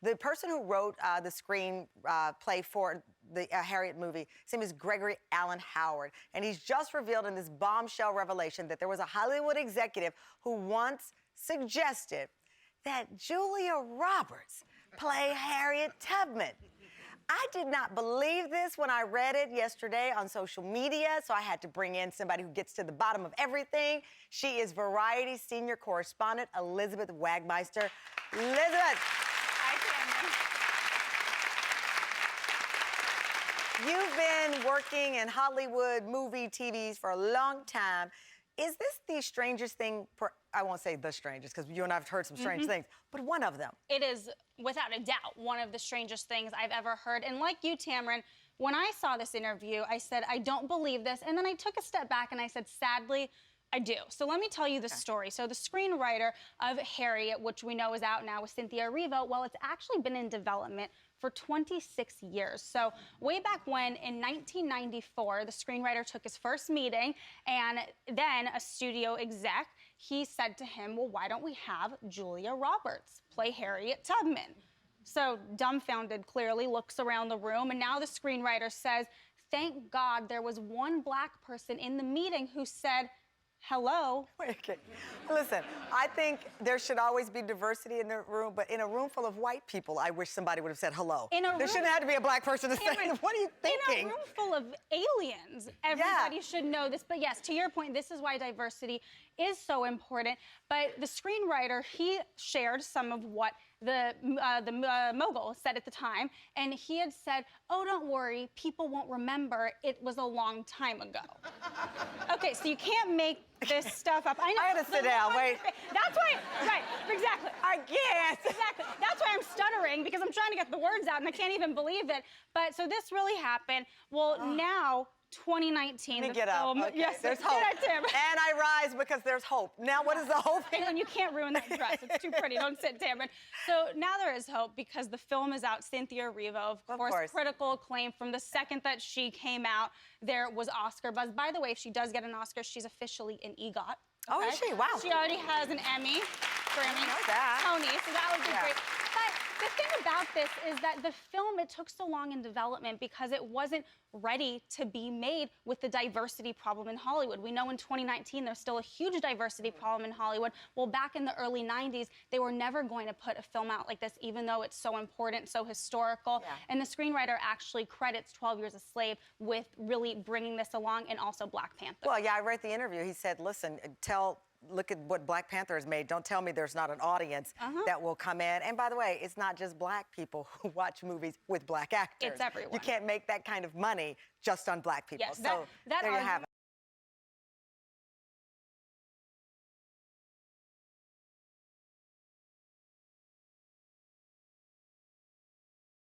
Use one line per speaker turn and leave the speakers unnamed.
The person who wrote the screenplay for the Harriet movie, his name is Gregory Allen Howard, and he's just revealed in this bombshell revelation that there was a Hollywood executive who once suggested that Julia Roberts play Harriet Tubman. I did not believe this when I read it yesterday on social media, so I had to bring in somebody who gets to the bottom of everything. She is Variety senior correspondent Elizabeth Wagmeister. Elizabeth.
Hi, Tamron.
You've been working in Hollywood movie, TVs for a long time. Is this the strangest thing? I won't say the strangest, because you and I have heard some strange things, but one of them.
It is, without a doubt, one of the strangest things I've ever heard. And like you, Tamron, when I saw this interview, I said, I don't believe this. And then I took a step back and I said, sadly, I do. So let me tell you the story. So the screenwriter of Harriet, which we know is out now with Cynthia Erivo, well, it's actually been in development for 26 years. So way back when, in 1994, the screenwriter took his first meeting, and then a studio exec, he said to him, well, why don't we have Julia Roberts play Harriet Tubman? So dumbfounded, clearly, looks around the room, and now the screenwriter says, thank God there was one black person in the meeting who said, hello.
Okay. Listen, I think there should always be diversity in the room, but in a room full of white people, I wish somebody would have said hello. There shouldn't have to be a black person to say, what are you thinking?
In a room full of aliens, everybody should know this. But yes, to your point, this is why diversity is so important. But the screenwriter, he shared some of what the mogul said at the time, and he had said, oh, don't worry, people won't remember, it was a long time ago. Okay, so you can't make this stuff up. I know.
I had to sit down, wait.
That's why, right, exactly.
I guess.
Exactly. That's why I'm stuttering, because I'm trying to get the words out and I can't even believe it. But so this really happened. Well, now, 2019.
Let me get up. Okay.
Yes,
there's hope.
And
I rise because there's hope. Now, what is the hope?
And you can't ruin that dress. It's too pretty. Don't sit, Tamron. So now there is hope because the film is out. Cynthia Erivo, of course, critical acclaim from the second that she came out. There was Oscar buzz. By the way, if she does get an Oscar, she's officially an EGOT. Okay?
Oh, is she? Wow.
She already has an Emmy, Grammy, Tony, so that would be great. But the thing about this is that the film, it took so long in development because it wasn't ready to be made with the diversity problem in Hollywood. We know in 2019 there's still a huge diversity problem in Hollywood. Well, back in the early 90s, they were never going to put a film out like this, even though it's so important, so historical. And the screenwriter actually credits 12 Years a Slave with really bringing this along, and also Black Panther.
Well, yeah, I read the interview. He said, listen, look at what Black Panther has made. Don't tell me there's not an audience that will come in. And by the way, it's not just black people who watch movies with black actors.
It's everyone.
You can't make that kind of money just on black people.
Yes,
so there you have it.